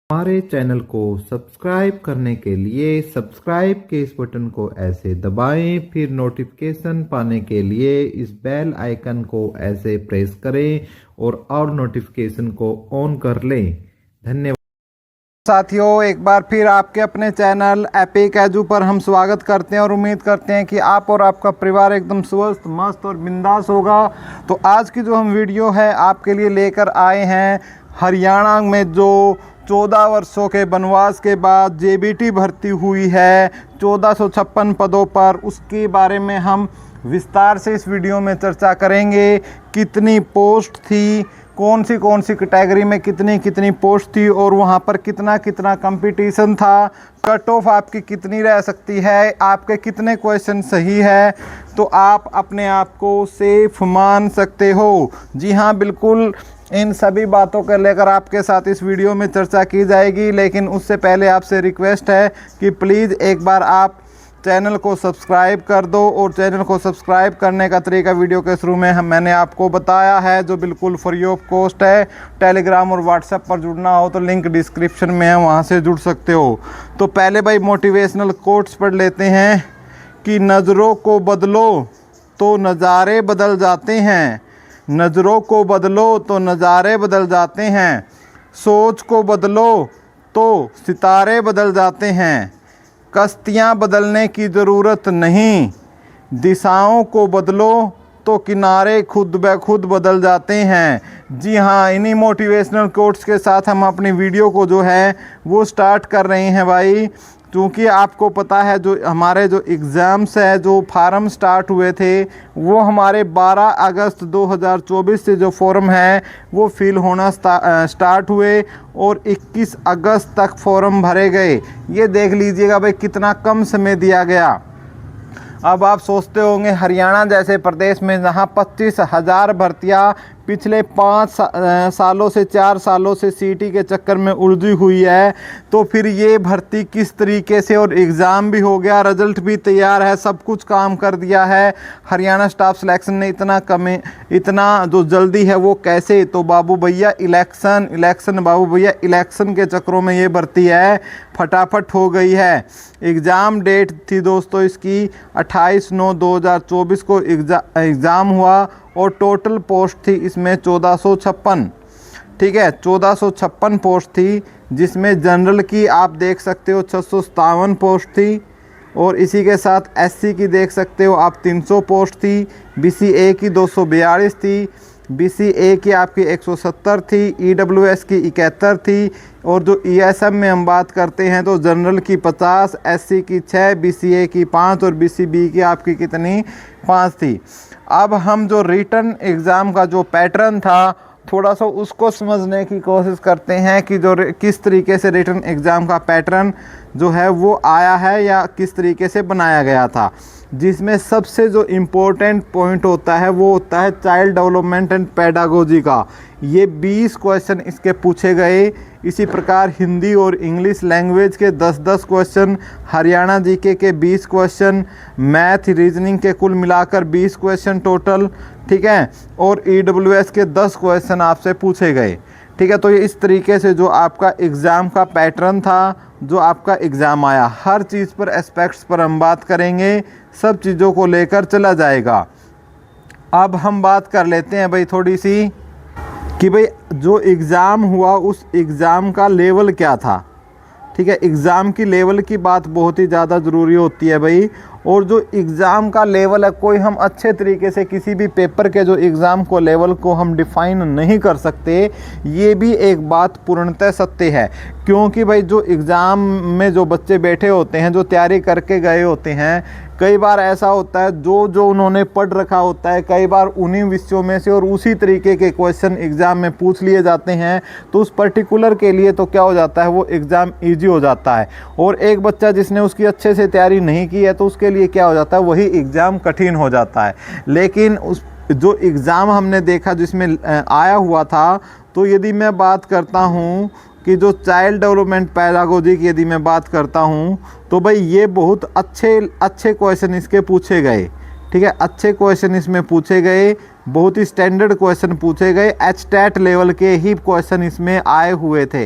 हमारे चैनल को सब्सक्राइब करने के लिए सब्सक्राइब के इस बटन को ऐसे दबाएं, फिर नोटिफिकेशन पाने के लिए इस बेल आइकन को ऐसे प्रेस करें और नोटिफिकेशन को ऑन कर लें। धन्यवाद साथियों, एक बार फिर आपके अपने चैनल एपिक एजू पर हम स्वागत करते हैं और उम्मीद करते हैं कि आप और आपका परिवार एकदम स्वस्थ, मस्त और बिंदास होगा। तो आज की जो हम वीडियो है आपके लिए लेकर आए हैं, हरियाणा में जो 14 वर्षों के वनवास के बाद जेबीटी भर्ती हुई है 1456 पदों पर, उसके बारे में हम विस्तार से इस वीडियो में चर्चा करेंगे। कितनी पोस्ट थी, कौन सी कैटेगरी में कितनी कितनी पोस्ट थी और वहाँ पर कितना कितना कंपटीशन था, कट ऑफ आपकी कितनी रह सकती है, आपके कितने क्वेश्चन सही है, तो आप अपने आप को सेफ मान सकते हो। जी हाँ, बिल्कुल इन सभी बातों को लेकर आपके साथ इस वीडियो में चर्चा की जाएगी। लेकिन उससे पहले आपसे रिक्वेस्ट है कि प्लीज़ एक बार आप चैनल को सब्सक्राइब कर दो। और चैनल को सब्सक्राइब करने का तरीका वीडियो के शुरू में मैंने आपको बताया है, जो बिल्कुल फ्री ऑफ कॉस्ट है। टेलीग्राम और व्हाट्सएप पर जुड़ना हो तो लिंक डिस्क्रिप्शन में है, वहाँ से जुड़ सकते हो। तो पहले भाई मोटिवेशनल कोट्स पढ़ लेते हैं कि नज़रों को बदलो तो नज़ारे बदल जाते हैं, नज़रों को बदलो तो नज़ारे बदल जाते हैं, सोच को बदलो तो सितारे बदल जाते हैं, कश्तियाँ बदलने की ज़रूरत नहीं, दिशाओं को बदलो तो किनारे खुद ब खुद बदल जाते हैं। जी हाँ, इन्हीं मोटिवेशनल कोट्स के साथ हम अपनी वीडियो को जो है वो स्टार्ट कर रहे हैं भाई। क्योंकि आपको पता है जो हमारे जो एग्ज़ाम्स है, जो फार्म स्टार्ट हुए थे, वो हमारे 12 अगस्त 2024 से जो फॉर्म है वो फिल होना स्टार्ट हुए और 21 अगस्त तक फॉर्म भरे गए। ये देख लीजिएगा भाई कितना कम समय दिया गया। अब आप सोचते होंगे हरियाणा जैसे प्रदेश में जहाँ 25,000 भर्तियाँ पिछले 5 सालों से 4 सालों से सीटी के चक्कर में उलझी हुई है, तो फिर ये भर्ती किस तरीके से, और एग्ज़ाम भी हो गया, रिजल्ट भी तैयार है, सब कुछ काम कर दिया है, हरियाणा स्टाफ सिलेक्शन ने इतना जो जल्दी है वो कैसे? तो बाबू भैया इलेक्शन बाबू भैया इलेक्शन के चक्करों में ये भर्ती है फटाफट हो गई है। एग्ज़ाम डेट थी दोस्तों इसकी 28/9/2024 को एग्ज़ाम हुआ और टोटल पोस्ट थी इसमें 1456। ठीक है, 1456 पोस्ट थी, जिसमें जनरल की आप देख सकते हो 657 पोस्ट थी, और इसी के साथ एससी की देख सकते हो आप 300 पोस्ट थी, बीसीए की 242 थी, बीसीए की आपकी 170 थी, ईडब्ल्यूएस की 71 थी, और जो ईएसएम में हम बात करते हैं तो जनरल की 50, एससी की 6, बीसीए की 5 और बीसीबी की आपकी कितनी 5 थी। अब हम जो रिटन एग्ज़ाम का जो पैटर्न था थोड़ा सा उसको समझने की कोशिश करते हैं कि जो किस तरीके से रिटन एग्ज़ाम का पैटर्न जो है वो आया है या किस तरीके से बनाया गया था। जिसमें सबसे जो इम्पोर्टेंट पॉइंट होता है वो होता है चाइल्ड डेवलपमेंट एंड पेडागोजी का। ये 20 क्वेश्चन इसके पूछे गए। इसी प्रकार हिंदी और इंग्लिश लैंग्वेज के 10-10 क्वेश्चन, हरियाणा जीके के 20 क्वेश्चन, मैथ रीजनिंग के कुल मिलाकर 20 क्वेश्चन टोटल। ठीक है, और ईडब्ल्यूएस के 10 क्वेश्चन आपसे पूछे गए। ठीक है, तो ये इस तरीके से जो आपका एग्ज़ाम का पैटर्न था, जो आपका एग्ज़ाम आया, हर चीज़ पर एस्पेक्ट्स पर हम बात करेंगे, सब चीज़ों को लेकर चला जाएगा। अब हम बात कर लेते हैं भाई थोड़ी सी कि भाई जो एग्ज़ाम हुआ उस एग्ज़ाम का लेवल क्या था। ठीक है, एग्ज़ाम की लेवल की बात बहुत ही ज़्यादा ज़रूरी होती है भाई। और जो एग्ज़ाम का लेवल है, कोई हम अच्छे तरीके से किसी भी पेपर के जो एग्ज़ाम को लेवल को हम डिफ़ाइन नहीं कर सकते, ये भी एक बात पूर्णतः सत्य है। क्योंकि भाई जो एग्ज़ाम में जो बच्चे बैठे होते हैं, जो तैयारी करके गए होते हैं, कई बार ऐसा होता है जो उन्होंने पढ़ रखा होता है, कई बार उन्हीं विषयों में से और उसी तरीके के क्वेश्चन एग्ज़ाम में पूछ लिए जाते हैं, तो उस पर्टिकुलर के लिए तो क्या हो जाता है, वो एग्ज़ाम ईजी हो जाता है। और एक बच्चा जिसने उसकी अच्छे से तैयारी नहीं की है तो उसके लिए क्या हो जाता है, वही एग्ज़ाम कठिन हो जाता है। लेकिन उस जो एग्ज़ाम हमने देखा जिसमें आया हुआ था, तो यदि मैं बात करता हूँ कि जो चाइल्ड डेवलपमेंट पेडागोजी की यदि मैं बात करता हूँ, तो भाई ये बहुत अच्छे क्वेश्चन इसके पूछे गए। ठीक है, अच्छे क्वेश्चन इसमें पूछे गए, बहुत ही स्टैंडर्ड क्वेश्चन पूछे गए, एचटेट लेवल के ही क्वेश्चन इसमें आए हुए थे।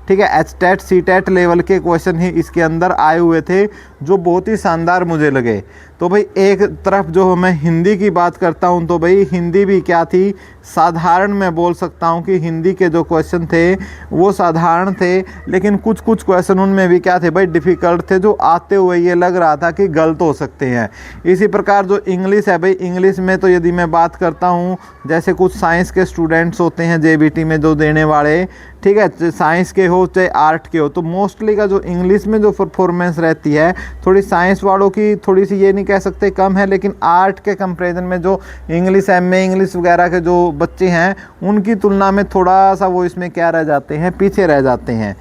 ठीक है। HTET CTET लेवल के क्वेश्चन ही इसके अंदर आए हुए थे जो बहुत ही शानदार मुझे लगे। तो भाई एक तरफ जो मैं हिंदी की बात करता हूं तो भाई हिंदी भी क्या थी, साधारण मैं बोल सकता हूं कि हिंदी के जो क्वेश्चन थे वो साधारण थे, लेकिन कुछ कुछ क्वेश्चन उनमें भी क्या थे भाई, डिफ़िकल्ट थे, जो आते हुए ये लग रहा था कि गलत हो सकते हैं। इसी प्रकार जो इंग्लिश है भाई, इंग्लिश में तो यदि मैं बात करता हूँ, जैसे कुछ साइंस के स्टूडेंट्स होते हैं JBT में जो देने वाले, ठीक है, साइंस के हो चाहे आर्ट के हो, तो मोस्टली का जो इंग्लिश में जो परफॉर्मेंस रहती है थोड़ी साइंस वालों की थोड़ी सी ये नहीं कह सकते कम है, लेकिन आर्ट के कंपैरिजन में जो इंग्लिश MA इंग्लिश वगैरह के जो बच्चे हैं उनकी तुलना में थोड़ा सा वो इसमें क्या रह जाते हैं, पीछे रह जाते हैं।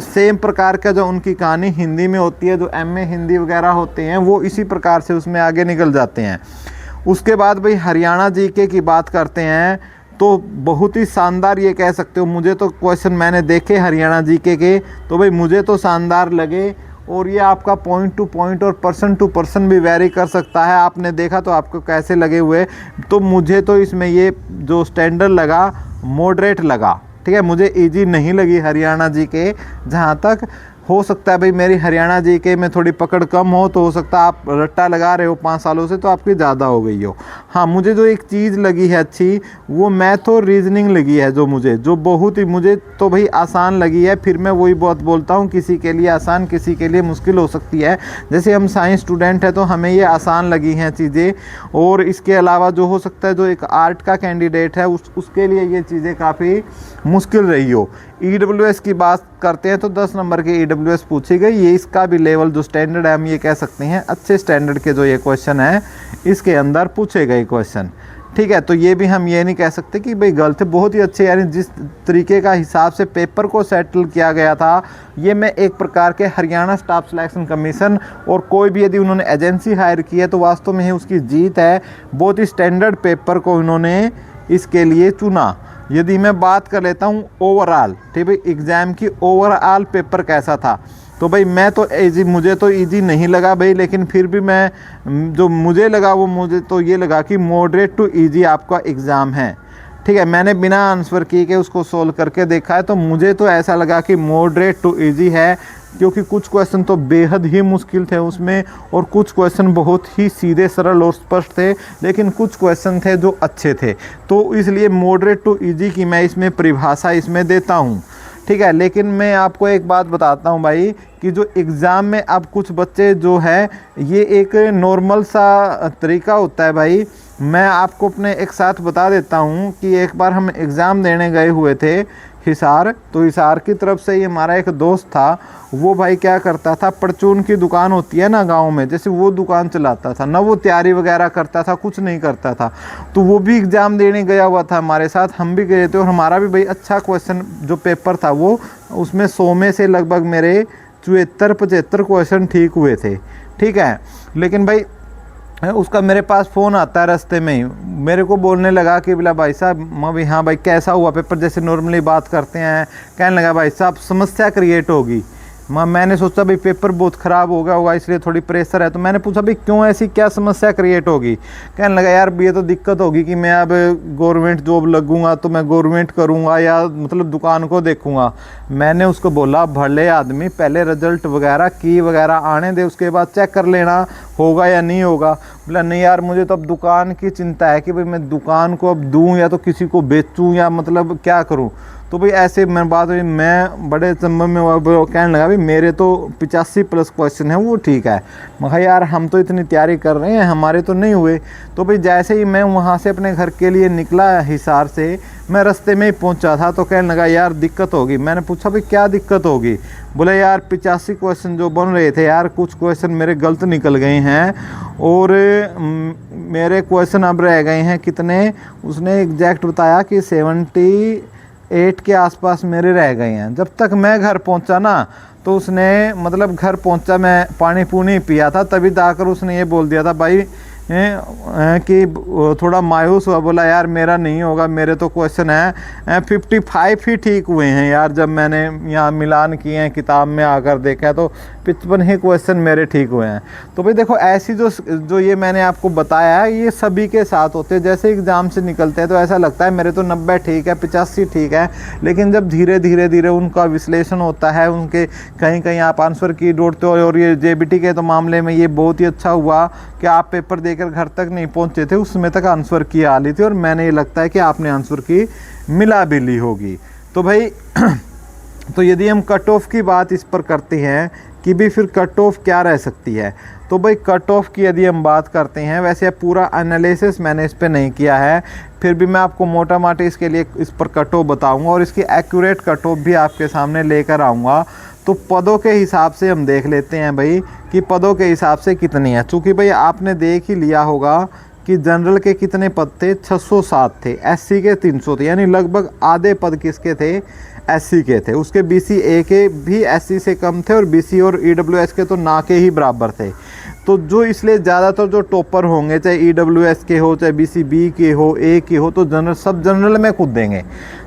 सेम प्रकार का जो उनकी कहानी हिंदी में होती है, जो MA हिंदी वगैरह होते हैं वो इसी प्रकार से उसमें आगे निकल जाते हैं। उसके बाद भाई हरियाणा GK की बात करते हैं तो बहुत ही शानदार ये कह सकते हो, मुझे तो क्वेश्चन मैंने देखे हरियाणा GK के तो भाई मुझे तो शानदार लगे, और ये आपका पॉइंट टू पॉइंट और पर्सन टू पर्सन भी वैरी कर सकता है। आपने देखा तो आपको कैसे लगे हुए, तो मुझे तो इसमें ये जो स्टैंडर्ड लगा मॉडरेट लगा, ठीक है, मुझे इजी नहीं लगी हरियाणा GK। जहाँ तक हो सकता है भाई मेरी हरियाणा GK में थोड़ी पकड़ कम हो, तो हो सकता है आप रट्टा लगा रहे हो 5 सालों से तो आपकी ज़्यादा हो गई हो। हाँ, मुझे जो एक चीज़ लगी है अच्छी, वो मैथ और रीजनिंग लगी है, जो बहुत ही मुझे तो भाई आसान लगी है। फिर मैं वही बहुत बोलता हूँ, किसी के लिए आसान किसी के लिए मुश्किल हो सकती है। जैसे हम साइंस स्टूडेंट हैं तो हमें ये आसान लगी हैं चीज़ें, और इसके अलावा जो हो सकता है जो एक आर्ट का कैंडिडेट है उसके लिए ये चीज़ें काफ़ी मुश्किल रही हो। EWS की बात करते हैं तो 10 नंबर के EWS पूछी गई, ये इसका भी लेवल जो स्टैंडर्ड है हम ये कह सकते हैं अच्छे स्टैंडर्ड के जो ये क्वेश्चन है इसके अंदर पूछे गए क्वेश्चन, ठीक है। तो ये भी हम ये नहीं कह सकते कि भाई गलत है, बहुत ही अच्छे, यानी जिस तरीके का हिसाब से पेपर को सेटल किया गया था, ये मैं एक प्रकार के हरियाणा स्टाफ सिलेक्शन कमीशन और कोई भी यदि उन्होंने एजेंसी हायर की है तो वास्तव में ही उसकी जीत है। बहुत ही स्टैंडर्ड पेपर को इन्होंने इसके लिए चुना। यदि मैं बात कर लेता हूँ ओवरऑल, ठीक है, एग्ज़ाम की ओवरऑल पेपर कैसा था, तो भाई मैं तो मुझे तो इजी नहीं लगा भाई, लेकिन फिर भी मैं जो मुझे लगा वो मुझे तो ये लगा कि मॉडरेट टू इजी आपका एग्ज़ाम है, ठीक है। मैंने बिना आंसर किए के उसको सोल्व करके देखा है, तो मुझे तो ऐसा लगा कि मॉडरेट टू इजी है, क्योंकि कुछ क्वेश्चन तो बेहद ही मुश्किल थे उसमें, और कुछ क्वेश्चन बहुत ही सीधे सरल और स्पष्ट थे, लेकिन कुछ क्वेश्चन थे जो अच्छे थे। तो इसलिए मॉडरेट टू इजी की मैं इसमें परिभाषा इसमें देता हूँ, ठीक है। लेकिन मैं आपको एक बात बताता हूँ भाई कि जो एग्ज़ाम में अब कुछ बच्चे जो है, ये एक नॉर्मल सा तरीका होता है भाई। मैं आपको अपने एक साथ बता देता हूँ कि एक बार हम एग्ज़ाम देने गए हुए थे हिसार, तो हिसार की तरफ से ही हमारा एक दोस्त था, वो भाई क्या करता था, परचून की दुकान होती है ना गांव में, जैसे वो दुकान चलाता था ना, वो तैयारी वगैरह करता था, कुछ नहीं करता था। तो वो भी एग्ज़ाम देने गया हुआ था हमारे साथ, हम भी गए थे, और हमारा भी भाई अच्छा क्वेश्चन जो पेपर था वो उसमें 100 में से लगभग मेरे 74-75 क्वेश्चन ठीक हुए थे, ठीक है। लेकिन भाई उसका मेरे पास फ़ोन आता है रास्ते में ही, मेरे को बोलने लगा कि बोला भाई साहब, मैं भी हाँ भाई कैसा हुआ पेपर, जैसे नॉर्मली बात करते हैं, कहने लगा भाई साहब समस्या क्रिएट होगी। मैंने सोचा भाई पेपर बहुत ख़राब हो गया होगा इसलिए थोड़ी प्रेशर है, तो मैंने पूछा भाई क्यों, ऐसी क्या समस्या क्रिएट होगी। कहने लगा यार ये तो दिक्कत होगी कि मैं अब गवर्नमेंट जॉब लगूंगा तो मैं गवर्नमेंट करूंगा या मतलब दुकान को देखूंगा। मैंने उसको बोला भले आदमी पहले रिजल्ट वगैरह की वगैरह आने दे, उसके बाद चेक कर लेना होगा या नहीं होगा। बोला नहीं यार मुझे तो अब दुकान की चिंता है कि भाई मैं दुकान को अब दूँ या तो किसी को बेचूँ या मतलब क्या करूँ। तो भाई ऐसे मैं बात हुई, मैं बड़े चंबल में कहने लगा भाई मेरे तो 85+ क्वेश्चन है वो ठीक है। मैं कहा यार हम तो इतनी तैयारी कर रहे हैं, हमारे तो नहीं हुए। तो भाई जैसे ही मैं वहाँ से अपने घर के लिए निकला हिसार से, मैं रास्ते में ही पहुँचा था, तो कहने लगा यार दिक्कत होगी। मैंने पूछा भाई क्या दिक्कत होगी। बोले यार 85 क्वेश्चन जो बन रहे थे यार, कुछ क्वेश्चन मेरे गलत निकल गए हैं और मेरे क्वेश्चन अब रह गए हैं कितने, उसने एग्जैक्ट बताया कि 78 के आसपास मेरे रह गए हैं। जब तक मैं घर पहुंचा ना, तो उसने मतलब घर पहुंचा, मैं पानी पूनी पिया था, तभी जाकर उसने ये बोल दिया था भाई कि थोड़ा मायूस हुआ, बोला यार मेरा नहीं होगा, मेरे तो क्वेश्चन है 55 ही ठीक हुए हैं यार। जब मैंने यहाँ मिलान किए हैं किताब में आकर देखा तो 55 ही क्वेश्चन मेरे ठीक हुए हैं। तो भाई देखो ऐसी जो ये मैंने आपको बताया है ये सभी के साथ होते हैं। जैसे एग्ज़ाम से निकलते हैं तो ऐसा लगता है मेरे तो 90 ठीक है, 85 ठीक है, लेकिन जब धीरे धीरे उनका विश्लेषण होता है, उनके कहीं कहीं आप आंसर की ढूंढते हो। और ये जेबीटी के तो मामले में ये बहुत ही अच्छा हुआ कि आप पेपर देकर घर तक नहीं पहुंचे थे, उसमें तक आंसर की आ ली थी, और मैंने ये लगता है कि आपने आंसर की मिला भी ली होगी। तो भाई तो यदि हम कट ऑफ की बात इस पर करते हैं कि भी फिर कट ऑफ क्या रह सकती है, तो भाई कट ऑफ की यदि हम बात करते हैं, वैसे पूरा एनालिसिस मैंने इस पर नहीं किया है, फिर भी मैं आपको मोटा माटी इसके लिए इस पर कट ऑफ बताऊँगा और इसकी एक्यूरेट कट ऑफ भी आपके सामने लेकर आऊँगा। तो पदों के हिसाब से हम देख लेते हैं भाई कि पदों के हिसाब से कितनी है। चूँकि भाई आपने देख ही लिया होगा कि जनरल के कितने पद थे, 607 थे, एससी के 300 थे, यानी लगभग आधे पद किसके थे, एससी के थे। उसके बीसी ए के भी एससी से कम थे और बीसी और ईडब्ल्यूएस के तो ना के ही बराबर थे। तो जो इसलिए ज़्यादातर जो टॉपर होंगे, चाहे ईडब्ल्यूएस के हो, चाहे बीसी बी के हो, ए के हो, तो जनरल सब जनरल में कूद देंगे।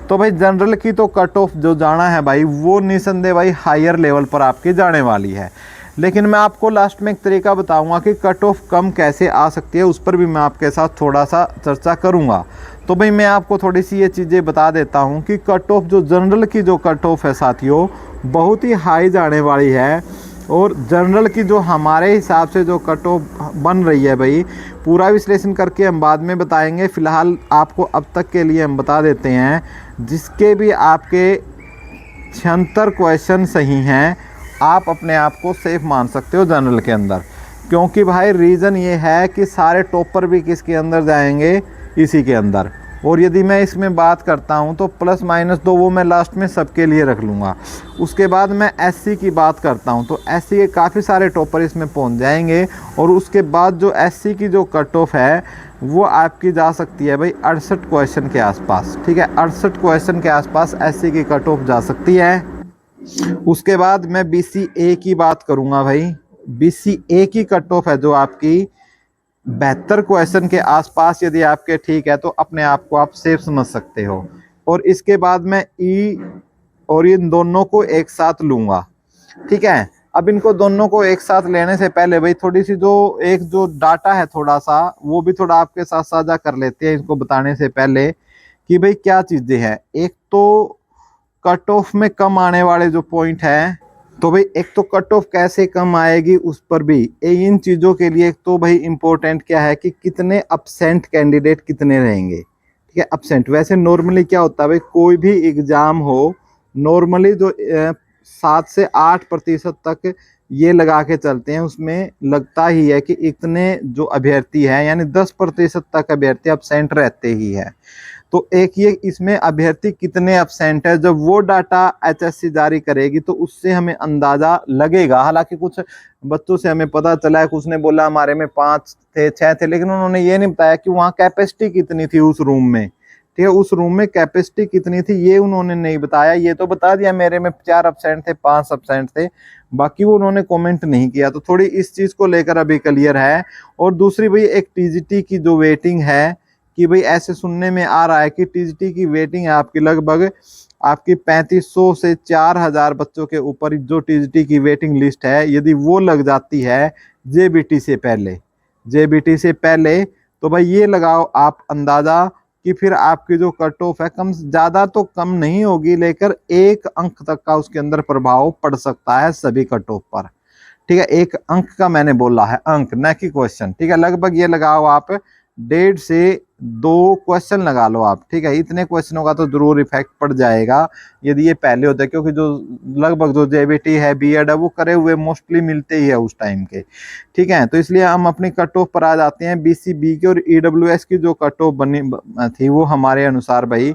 तो भाई जनरल की तो कट ऑफ जो जाना है भाई वो निसंदेह भाई हायर लेवल पर आपकी जाने वाली है। लेकिन मैं आपको लास्ट में एक तरीका बताऊंगा कि कट ऑफ कम कैसे आ सकती है, उस पर भी मैं आपके साथ थोड़ा सा चर्चा करूंगा। तो भाई मैं आपको थोड़ी सी ये चीज़ें बता देता हूं कि कट ऑफ जो जनरल की जो कट ऑफ है साथियों बहुत ही हाई जाने वाली है। और जनरल की जो हमारे हिसाब से जो कट ऑफ बन रही है भाई, पूरा विश्लेषण करके हम बाद में बताएंगे। फ़िलहाल आपको अब तक के लिए हम बता देते हैं, जिसके भी आपके 76 क्वेश्चन सही हैं आप अपने आप को सेफ मान सकते हो जनरल के अंदर। क्योंकि भाई रीज़न ये है कि सारे टॉपर भी किसके अंदर जाएंगे, इसी के अंदर। और यदि मैं इसमें बात करता हूं तो प्लस माइनस दो वो मैं लास्ट में सबके लिए रख लूँगा। उसके बाद मैं एससी की बात करता हूं तो एससी के काफ़ी सारे टॉपर इसमें पहुंच जाएंगे। और उसके बाद जो एससी की जो कट ऑफ है वो आपकी जा सकती है भाई 68 क्वेश्चन के आसपास। ठीक है, 68 क्वेश्चन के आसपास एससी की कट ऑफ जा सकती है। उसके बाद मैं बीसीए की बात करूंगा भाई। बीसीए की कट ऑफ है जो आपकी 72 क्वेश्चन के आसपास, यदि आपके ठीक है तो अपने आप को आप सेफ समझ सकते हो। और इसके बाद मैं ई और इन दोनों को एक साथ लूंगा। ठीक है, अब इनको दोनों को एक साथ लेने से पहले भाई थोड़ी सी जो डाटा है थोड़ा सा वो भी थोड़ा आपके साथ साझा कर लेते हैं इसको बताने से पहले कि भाई क्या चीज़ें हैं। एक तो कट ऑफ में कम आने वाले जो पॉइंट है, तो भाई एक तो कट ऑफ कैसे कम आएगी उस पर भी इन चीज़ों के लिए एक तो भाई इम्पोर्टेंट क्या है कि कितने अब्सेंट कैंडिडेट कितने रहेंगे। ठीक है, अब्सेंट वैसे नॉर्मली क्या होता है भाई, कोई भी एग्ज़ाम हो नॉर्मली जो 7 से 8% तक ये लगा के चलते हैं, उसमें लगता ही है कि इतने जो अभ्यर्थी हैं यानी 10% तक अभ्यर्थी अब्सेंट रहते ही हैं। तो एक ये इसमें अभ्यर्थी कितने अब्सेंट है, जब वो डाटा एचएससी जारी करेगी तो उससे हमें अंदाजा लगेगा। हालांकि कुछ बच्चों से हमें पता चला है, कुछ ने बोला हमारे में 5 थे 6 थे, लेकिन उन्होंने ये नहीं बताया कि वहाँ कैपेसिटी कितनी थी उस रूम में। ठीक है, उस रूम में कैपेसिटी कितनी थी ये उन्होंने नहीं बताया। ये तो बता दिया मेरे में 4 अब्सेंट थे 5 अब्सेंट थे, बाकी वो उन्होंने कमेंट नहीं किया। तो थोड़ी इस चीज़ को लेकर अभी क्लियर है। और दूसरी भाई एक टीजीटी की जो वेटिंग है कि भाई ऐसे सुनने में आ रहा है कि टीजीटी की वेटिंग है आपकी लगभग आपकी 3500 से 4000 बच्चों के ऊपर जो टीजीटी की वेटिंग लिस्ट है, यदि वो लग जाती है जेबीटी से पहले तो भाई ये लगाओ आप अंदाज़ा कि फिर आपकी जो कट ऑफ है कम ज़्यादा तो कम नहीं होगी, लेकर 1 अंक तक का उसके अंदर प्रभाव पड़ सकता है सभी कट ऑफ पर। ठीक है, 1 अंक का मैंने बोला है, अंक न कि क्वेश्चन। ठीक है, लगभग ये लगाओ आप 1.5 से 2 क्वेश्चन लगा लो आप। ठीक है, इतने क्वेश्चनों का तो जरूर इफेक्ट पड़ जाएगा यदि ये पहले होता है, क्योंकि जो लगभग जो जेबीटी है बीएड है वो करे हुए मोस्टली मिलते ही है उस टाइम के। ठीक है, तो इसलिए हम अपनी कट ऑफ पर आ जाते हैं। बीसीबी की और ईडब्ल्यूएस की जो कट ऑफ बनी थी वो हमारे अनुसार भाई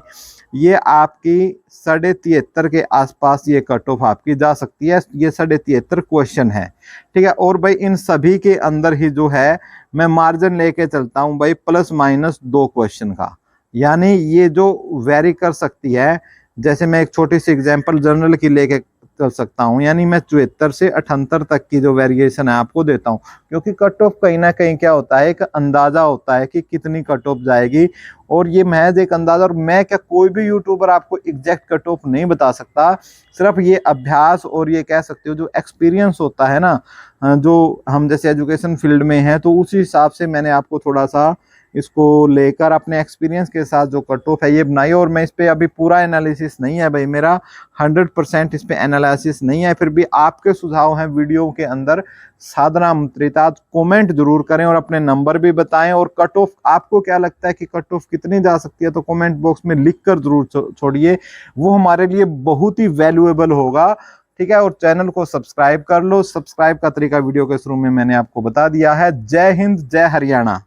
ये आपकी 73.5 के आसपास ये कट ऑफ आपकी जा सकती है। ये 73.5 क्वेश्चन है। ठीक है, और भाई इन सभी के अंदर ही जो है मैं मार्जिन लेके चलता हूं भाई प्लस माइनस 2 क्वेश्चन का, यानी ये जो वेरी कर सकती है। जैसे मैं एक छोटी सी एग्जांपल जनरल की लेके चल सकता हूँ, यानी मैं 74 से 78 तक की जो वेरिएशन है आपको देता हूँ, क्योंकि कट ऑफ कहीं ना कहीं क्या होता है, एक अंदाज़ा होता है कि कितनी कट ऑफ जाएगी, और ये महज एक अंदाज़ा, और मैं क्या कोई भी यूट्यूबर आपको एग्जैक्ट कट ऑफ नहीं बता सकता। सिर्फ ये अभ्यास और ये कह सकते हो जो एक्सपीरियंस होता है ना, जो हम जैसे एजुकेशन फील्ड में हैं, तो उसी हिसाब से मैंने आपको थोड़ा सा इसको लेकर अपने एक्सपीरियंस के साथ जो कट ऑफ है ये बनाई। और मैं इस पे अभी पूरा एनालिसिस नहीं है भाई मेरा, 100% इस पे एनालिसिस नहीं है, फिर भी आपके सुझाव हैं वीडियो के अंदर साधना मंत्रिता, कमेंट जरूर करें और अपने नंबर भी बताएं, और कट ऑफ आपको क्या लगता है कि कट ऑफ कितनी जा सकती है, तो कमेंट बॉक्स में लिख कर जरूर छोड़िए, वो हमारे लिए बहुत ही वैल्यूएबल होगा। ठीक है, और चैनल को सब्सक्राइब कर लो। सब्सक्राइब का तरीका वीडियो के शुरू में मैंने आपको बता दिया है। जय हिंद, जय हरियाणा।